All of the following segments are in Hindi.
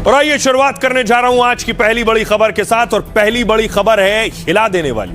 और आइए शुरुआत करने जा रहा हूं आज की पहली बड़ी खबर के साथ। और पहली बड़ी खबर है हिला देने वाली।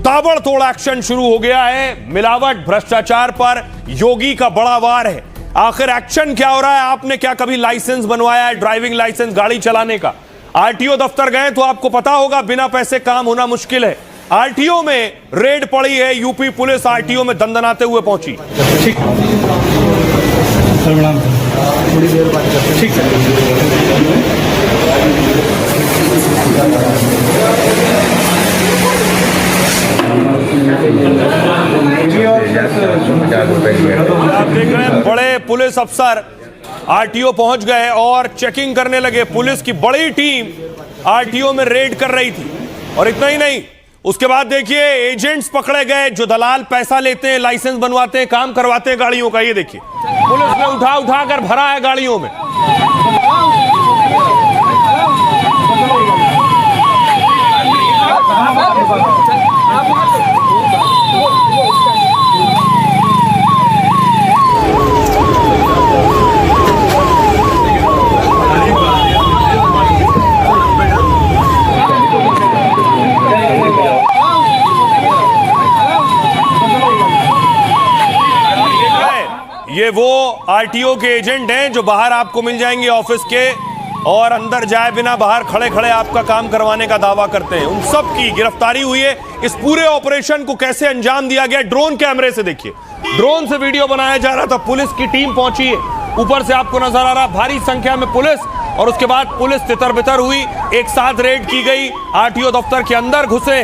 ताबड़तोड़ एक्शन शुरू हो गया है। मिलावट भ्रष्टाचार पर योगी का बड़ा वार है। आखिर एक्शन क्या हो रहा है? आपने क्या कभी लाइसेंस बनवाया है, ड्राइविंग लाइसेंस गाड़ी चलाने का? आरटीओ दफ्तर गए तो आपको पता होगा बिना पैसे काम होना मुश्किल है। आरटीओ में रेड पड़ी है। यूपी पुलिस आरटीओ में दंदनाते हुए पहुंची। थोड़ी देर बात करते हैं। ठीक है। आप देख रहे हैं बड़े पुलिस अफसर आरटीओ पहुंच गए और चेकिंग करने लगे। पुलिस की बड़ी टीम आरटीओ में रेड कर रही थी। और इतना ही नहीं, उसके बाद देखिए एजेंट्स पकड़े गए जो दलाल पैसा लेते हैं, लाइसेंस बनवाते हैं, काम करवाते हैं गाड़ियों का। ये देखिए पुलिस ने उठा कर भरा है गाड़ियों में। ये वो आरटीओ के एजेंट हैं जो बाहर आपको मिल जाएंगे ऑफिस के, और अंदर जाए बिना बाहर खड़े खड़े आपका काम करवाने का दावा करते हैं। उन सब की गिरफ्तारी हुई है। इस पूरे ऑपरेशन को कैसे अंजाम दिया गया, ड्रोन कैमरे से देखिए। ड्रोन से वीडियो बनाया जा रहा था। पुलिस की टीम पहुंची है। ऊपर से आपको नजर आ रहा भारी संख्या में पुलिस। और उसके बाद पुलिस तितर बितर हुई। एक साथ रेड की गई। आरटीओ दफ्तर के अंदर घुसे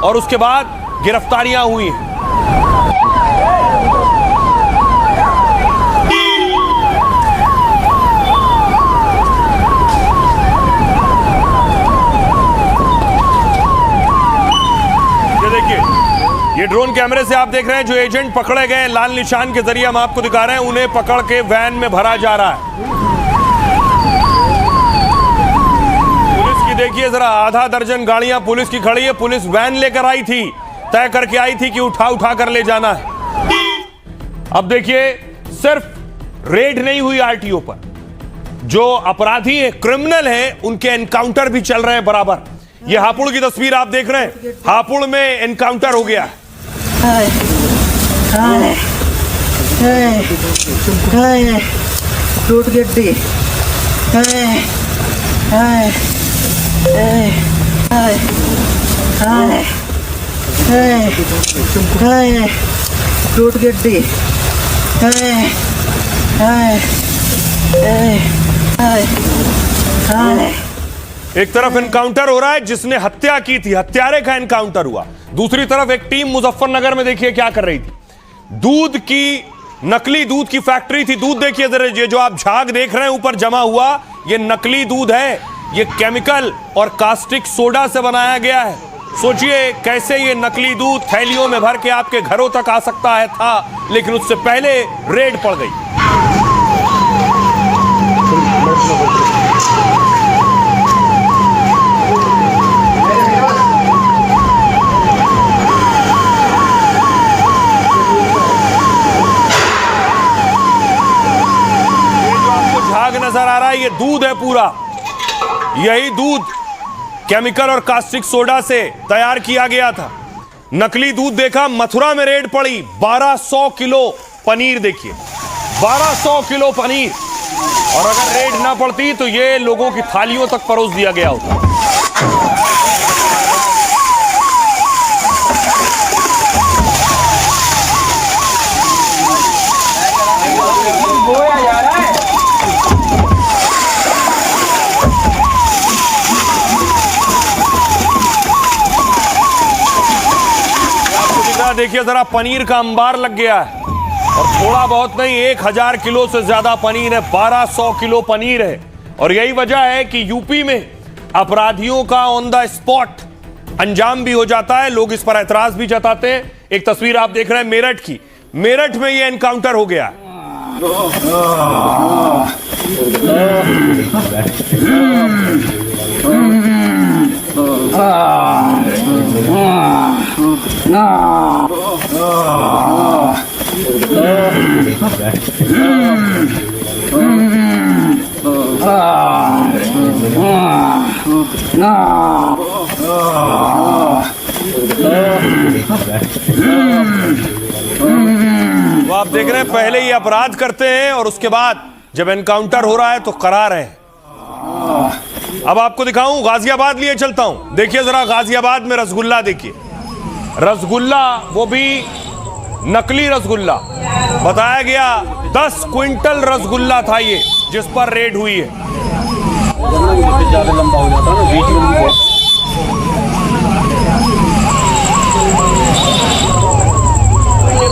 और उसके बाद गिरफ्तारियां हुई। ये ड्रोन कैमरे से आप देख रहे हैं जो एजेंट पकड़े गए लाल निशान के जरिए हम आपको दिखा रहे हैं। उन्हें पकड़ के वैन में भरा जा रहा है। पुलिस की देखिए जरा, आधा दर्जन गाड़ियां पुलिस की खड़ी है। पुलिस वैन लेकर आई थी, तय करके आई थी कि उठा कर ले जाना है। अब देखिए सिर्फ रेड नहीं हुई आरटीओ पर, जो अपराधी है, क्रिमिनल है, उनके एनकाउंटर भी चल रहे हैं बराबर। ये हापुड़ की तस्वीर आप देख रहे हैं। हापुड़ में एनकाउंटर हो गया। टूट गड्डी। टूट गड्डी। एक तरफ एनकाउंटर हो रहा है जिसने हत्या की थी, हत्यारे का एनकाउंटर हुआ। दूसरी तरफ एक टीम मुजफ्फरनगर में देखिए क्या कर रही थी। दूध की, नकली दूध की फैक्ट्री थी। दूध देखिए जरा, ये जो आप झाग देख रहे हैं ऊपर जमा हुआ, ये नकली दूध है। ये केमिकल और कास्टिक सोडा से बनाया गया है। सोचिए कैसे ये नकली दूध थैलियों में भर के आपके घरों तक आ सकता है था, लेकिन उससे पहले रेड पड़ गई। नजर आ रहा है ये दूध है पूरा। यही दूध केमिकल और कास्टिक सोडा से तैयार किया गया था। नकली दूध देखा। मथुरा में रेड पड़ी। 1200 किलो पनीर देखिए, 1200 किलो पनीर। और अगर रेड ना पड़ती तो ये लोगों की थालियों तक परोस दिया गया होता। देखिए जरा, पनीर का अंबार लग गया है। और थोड़ा बहुत नहीं, 1000 किलो से ज्यादा पनीर है। 1200 किलो पनीर है। और यही वजह है कि यूपी में अपराधियों का ऑन द स्पॉट अंजाम भी हो जाता है। लोग इस पर ऐतराज भी जताते हैं। एक तस्वीर आप देख रहे हैं मेरठ की। मेरठ में यह एनकाउंटर हो गया। तो आप देख रहे हैं पहले ही अपराध करते हैं और उसके बाद जब एनकाउंटर हो रहा है तो करा रहे हैं। अब आपको दिखाऊं, गाजियाबाद लिए चलता हूं। देखिए जरा गाजियाबाद में रसगुल्ला देखिए, रसगुल्ला वो भी नकली रसगुल्ला। बताया गया 10 क्विंटल रसगुल्ला था ये जिस पर रेड हुई है।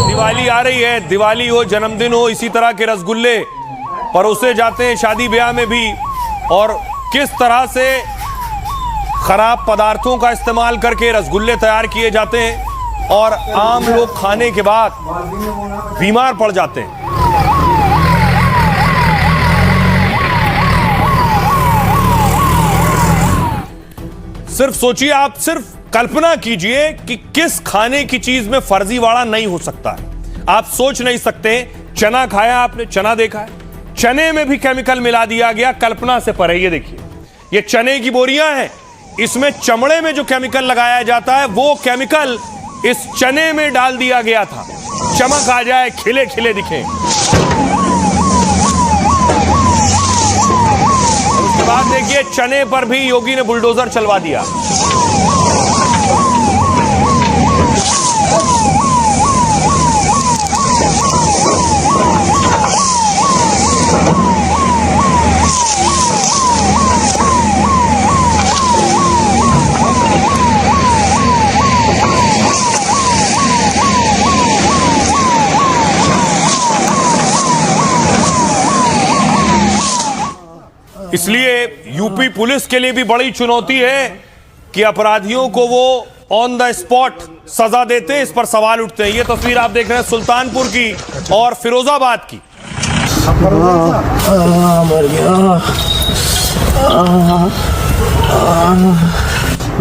दिवाली आ रही है, दिवाली हो, जन्मदिन हो, इसी तरह के रसगुल्ले परोसे जाते हैं शादी ब्याह में भी। और किस तरह से खराब पदार्थों का इस्तेमाल करके रसगुल्ले तैयार किए जाते हैं और आम लोग खाने के बाद बीमार पड़ जाते हैं। सिर्फ सोचिए, आप सिर्फ कल्पना कीजिए कि किस खाने की चीज में फर्जीवाड़ा नहीं हो सकता है। आप सोच नहीं सकते। चना खाया आपने, चना देखा है, चने में भी केमिकल मिला दिया गया, कल्पना से परे। ये देखिए, ये चने की बोरियां हैं, इसमें चमड़े में जो केमिकल लगाया जाता है वो केमिकल इस चने में डाल दिया गया था, चमक आ जाए, खिले खिले दिखे। उसके बाद देखिए चने पर भी योगी ने बुलडोजर चलवा दिया। इसलिए यूपी पुलिस के लिए भी बड़ी चुनौती है कि अपराधियों को वो ऑन द स्पॉट सजा देते हैं। इस पर सवाल उठते हैं। ये तस्वीर आप देख रहे हैं सुल्तानपुर की और फिरोजाबाद की। मर गया,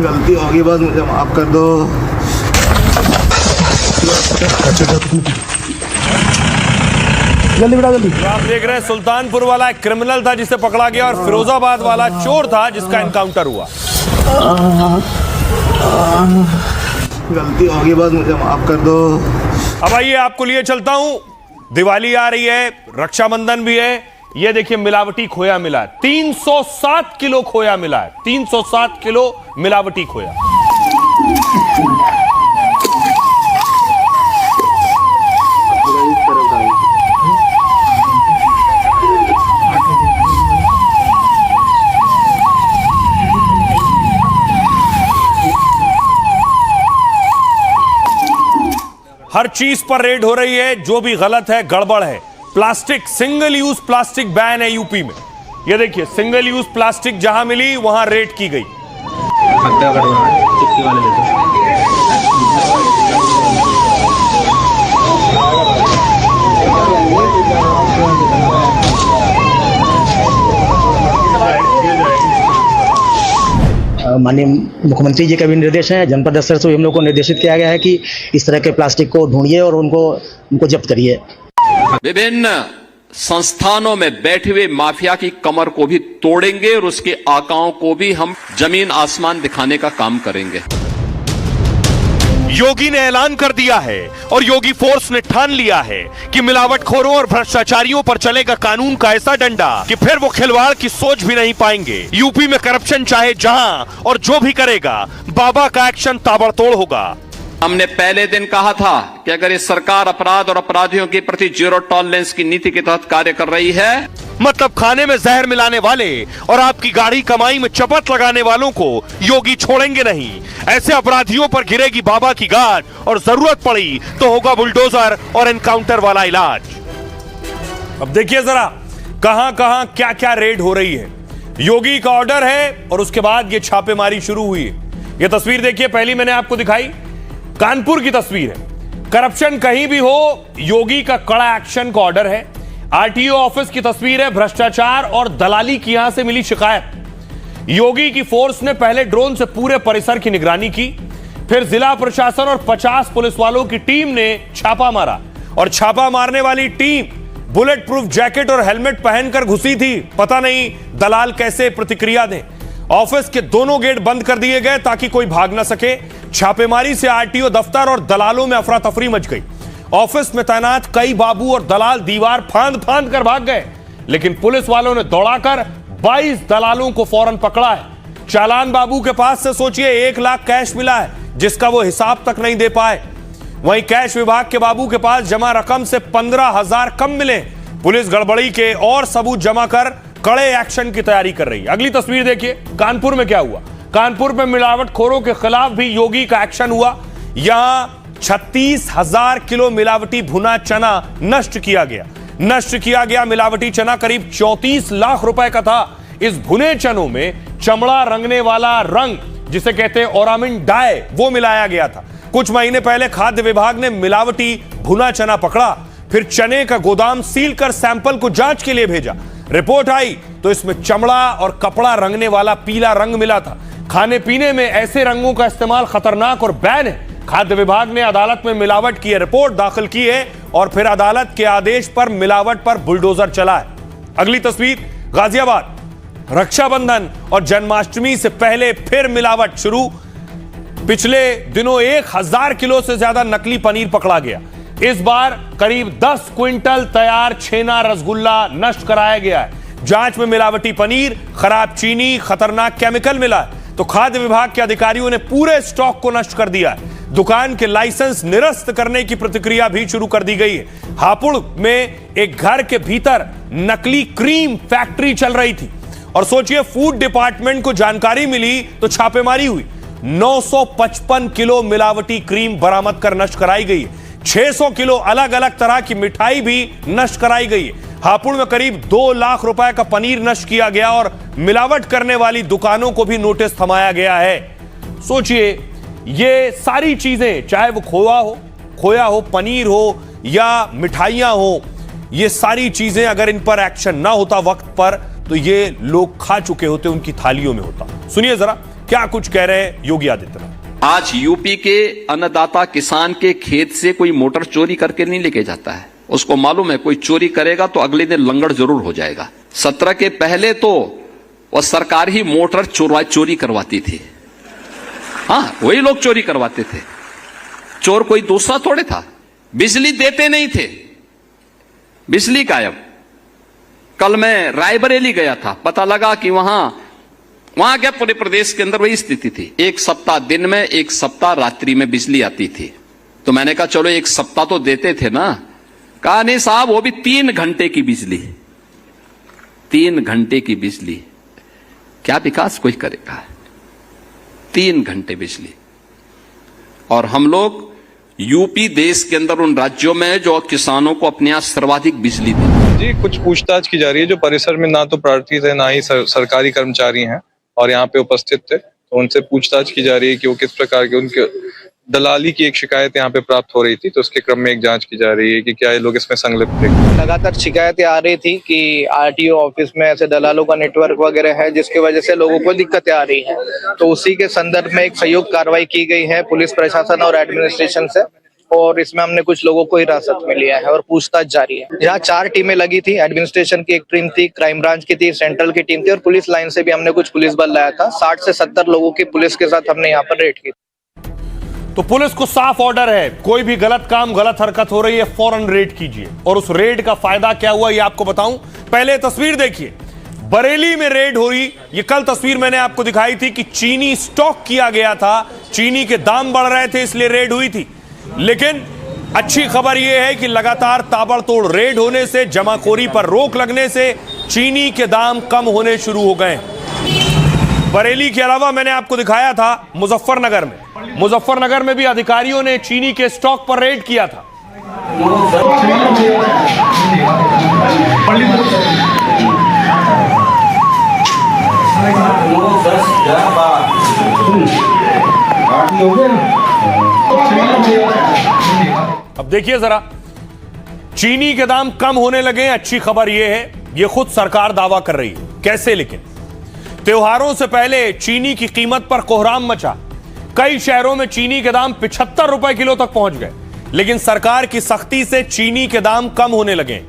गलती होगी, बस मुझे माफ कर दो। जल्दी बेटा जल्दी। तो आप देख रहे हैं सुल्तानपुर वाला एक क्रिमिनल था जिसे पकड़ा गया और फिरोजाबाद वाला चोर था जिसका एनकाउंटर हुआ। गलती होगी, बस मुझे माफ कर दो। अब आइए आपको लिए चलता हूं। दिवाली आ रही है, रक्षाबंधन भी है। ये देखिए मिलावटी खोया मिला है, 307 किलो खोया मिला है, 307 किलो मिलावटी खोया। हर चीज पर रेड हो रही है, जो भी गलत है, गड़बड़ है। Plastic, single use plastic ban है यूपी में। ये देखिए सिंगल यूज प्लास्टिक जहां मिली वहां रेड की गई। माननीय मुख्यमंत्री जी का भी निर्देश है, जनपद स्तर से हम लोग को निर्देशित किया गया है कि इस तरह के प्लास्टिक को ढूंढिए और उनको जब्त करिए। विभिन्न संस्थानों में बैठे हुए माफिया की कमर को भी तोड़ेंगे और उसके आकाओं को भी हम जमीन आसमान दिखाने का काम करेंगे। योगी ने ऐलान कर दिया है और योगी फोर्स ने ठान लिया है कि मिलावटखोरों और भ्रष्टाचारियों पर चलेगा कानून का ऐसा डंडा कि फिर वो खिलवाड़ की सोच भी नहीं पाएंगे। यूपी में करप्शन चाहे जहां और जो भी करेगा, बाबा का एक्शन ताबड़तोड़ होगा। हमने पहले दिन कहा था कि अगर ये सरकार अपराध और अपराधियों के प्रति जीरो टॉलरेंस की नीति के तहत कार्य कर रही है, मतलब खाने में जहर मिलाने वाले और आपकी गाड़ी कमाई में चपत लगाने वालों को योगी छोड़ेंगे नहीं। ऐसे अपराधियों पर गिरेगी बाबा की गाज और जरूरत पड़ी तो होगा बुलडोजर और एनकाउंटर वाला इलाज। अब देखिए जरा कहां कहां क्या क्या रेड हो रही है। योगी का ऑर्डर है और उसके बाद ये छापेमारी शुरू हुई है। ये तस्वीर देखिए, पहली मैंने आपको दिखाई कानपुर की तस्वीर है। करप्शन कहीं भी हो, योगी का कड़ा एक्शन का ऑर्डर है। आरटीओ ऑफिस की तस्वीर है, भ्रष्टाचार और दलाली की यहां से मिली शिकायत। योगी की फोर्स ने पहले ड्रोन से पूरे परिसर की निगरानी की, फिर जिला प्रशासन और 50 पुलिस वालों की टीम ने छापा मारा और छापा मारने वाली टीम बुलेट प्रूफ जैकेट और हेलमेट पहनकर घुसी थी। पता नहीं दलाल कैसे प्रतिक्रिया दें। ऑफिस के दोनों गेट बंद कर दिए गए ताकि कोई भाग ना सके। छापेमारी से आरटीओ दफ्तर और दलालों में अफरा तफरी मच गई। ऑफिस में तैनात कई बाबू और दलाल दीवार फांद फांद कर भाग गए, लेकिन पुलिस वालों ने दौड़ाकर 22 दलालों को फौरन पकड़ा है। चालान बाबू के पास से सोचिए 1 लाख कैश मिला है, जिसका वो हिसाब तक नहीं दे पाए। वहीं कैश विभाग के बाबू के पास जमा रकम से 15,000 कम मिले। पुलिस गड़बड़ी के और सबूत जमा कर कड़े एक्शन की तैयारी कर रही है। अगली तस्वीर देखिए, कानपुर में क्या हुआ। कानपुर में मिलावटखोरों के खिलाफ भी योगी का एक्शन हुआ। यहां 36,000 किलो मिलावटी भुना चना नष्ट किया गया। मिलावटी चना करीब 34 लाख रुपए का था। इस भुने चनों में चमड़ा रंगने वाला रंग, जिसे कहते हैं ओरामिन डाई, वो मिलाया गया था। कुछ महीने पहले खाद्य विभाग ने मिलावटी भुना चना पकड़ा, फिर चने का गोदाम सील कर सैंपल को जांच के लिए भेजा। रिपोर्ट आई तो इसमें चमड़ा और कपड़ा रंगने वाला पीला रंग मिला था। खाने पीने में ऐसे रंगों का इस्तेमाल खतरनाक और बैन है। खाद्य विभाग ने अदालत में मिलावट की रिपोर्ट दाखिल की है और फिर अदालत के आदेश पर मिलावट पर बुलडोजर चला है। अगली तस्वीर, गाजियाबाद। रक्षाबंधन और जन्माष्टमी से पहले फिर मिलावट शुरू। पिछले दिनों 1000 किलो से ज्यादा नकली पनीर पकड़ा गया। इस बार करीब 10 क्विंटल तैयार छेना रसगुल्ला नष्ट कराया गया है। जांच में मिलावटी पनीर, खराब चीनी, खतरनाक केमिकल मिला है। तो खाद्य विभाग के अधिकारियों ने पूरे स्टॉक को नष्ट कर दिया है। दुकान के लाइसेंस निरस्त करने की प्रक्रिया भी शुरू कर दी गई है। हापुड़ में एक घर के भीतर नकली क्रीम फैक्ट्री चल रही थी और सोचिए फूड डिपार्टमेंट को जानकारी मिली तो छापेमारी हुई। 955 किलो मिलावटी क्रीम बरामद कर नष्ट कराई गई है। 600 किलो अलग अलग तरह की मिठाई भी नष्ट कराई गई है। हापुड़ में करीब 2 लाख रुपए का पनीर नष्ट किया गया और मिलावट करने वाली दुकानों को भी नोटिस थमाया गया है। सोचिए ये सारी चीजें, चाहे वो खोया हो, पनीर हो या मिठाइयां हो, ये सारी चीजें अगर इन पर एक्शन ना होता वक्त पर तो ये लोग खा चुके होते, उनकी थालियों में होता। सुनिए जरा क्या कुछ कह रहे हैं योगी आदित्यनाथ। आज यूपी के अन्नदाता किसान के खेत से कोई मोटर चोरी करके नहीं लेके जाता है। उसको मालूम है कोई चोरी करेगा तो अगले दिन लंगड़ जरूर हो जाएगा। 17 के पहले तो वह सरकार ही मोटर चोरी करवाती थी। हाँ, वही लोग चोरी करवाते थे। चोर कोई दूसरा थोड़े था। बिजली देते नहीं थे, बिजली गायब। कल मैं रायबरेली गया था, पता लगा कि वहां क्या पूरे प्रदेश के अंदर वही स्थिति थी। 1 सप्ताह दिन में, 1 सप्ताह रात्रि में बिजली आती थी। तो मैंने कहा चलो 1 सप्ताह तो देते थे ना। कहा नहीं साहब, वो भी 3 घंटे की बिजली। 3 घंटे की बिजली, क्या विकास कोई करेगा? 3 घंटे बिजली। और हम लोग यूपी देश के अंदर उन राज्यों में जो किसानों को अपने यहां सर्वाधिक बिजली दी। जी, कुछ पूछताछ की जा रही है। जो परिसर में ना तो प्रार्थी थे ना ही सरकारी कर्मचारी हैं और यहाँ पे उपस्थित थे, तो उनसे पूछताछ की जा रही है कि वो किस प्रकार के, उनके दलाली की एक शिकायत यहाँ पे प्राप्त हो रही थी, तो उसके क्रम में एक जांच की जा रही है कि क्या ये लोग इसमें संलिप्त थे। लगातार शिकायतें आ रही थी कि आरटीओ ऑफिस में ऐसे दलालों का नेटवर्क वगैरह है, जिसकी वजह से लोगों को दिक्कतें आ रही हैं। तो उसी के संदर्भ में एक संयुक्त कार्रवाई की गई है पुलिस प्रशासन और एडमिनिस्ट्रेशन से, और इसमें हमने कुछ लोगों को हिरासत में लिया है और पूछताछ जारी है। यहाँ 4 टीमें लगी थी। एडमिनिस्ट्रेशन की एक टीम थी, क्राइम ब्रांच की थी, सेंट्रल की टीम थी और पुलिस लाइन से भी हमने कुछ पुलिस बल लाया था। 60 से 70 लोगों की पुलिस के साथ हमने यहाँ पर रेड की। तो पुलिस को साफ ऑर्डर है, कोई भी गलत काम, गलत हरकत हो रही है, फौरन रेड कीजिए। और उस रेड का फायदा क्या हुआ ये आपको बताऊं। पहले तस्वीर देखिए, बरेली में रेड हो रही। ये कल तस्वीर मैंने आपको दिखाई थी कि चीनी स्टॉक किया गया था, चीनी के दाम बढ़ रहे थे इसलिए रेड हुई थी। लेकिन अच्छी खबर यह है कि लगातार ताबड़तोड़ रेड होने से, जमाखोरी पर रोक लगने से चीनी के दाम कम होने शुरू हो गए। बरेली के अलावा मैंने आपको दिखाया था मुजफ्फरनगर में भी अधिकारियों ने चीनी के स्टॉक पर रेड किया था। अब देखिए जरा, चीनी के दाम कम होने लगे। अच्छी खबर यह है, यह खुद सरकार दावा कर रही है। कैसे? लेकिन त्योहारों से पहले चीनी की कीमत पर कोहराम मचा। कई शहरों में चीनी के दाम 75 रुपए किलो तक पहुंच गए। लेकिन सरकार की सख्ती से चीनी के दाम कम होने लगे।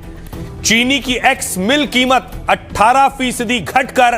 चीनी की एक्स मिल कीमत 18% घटकर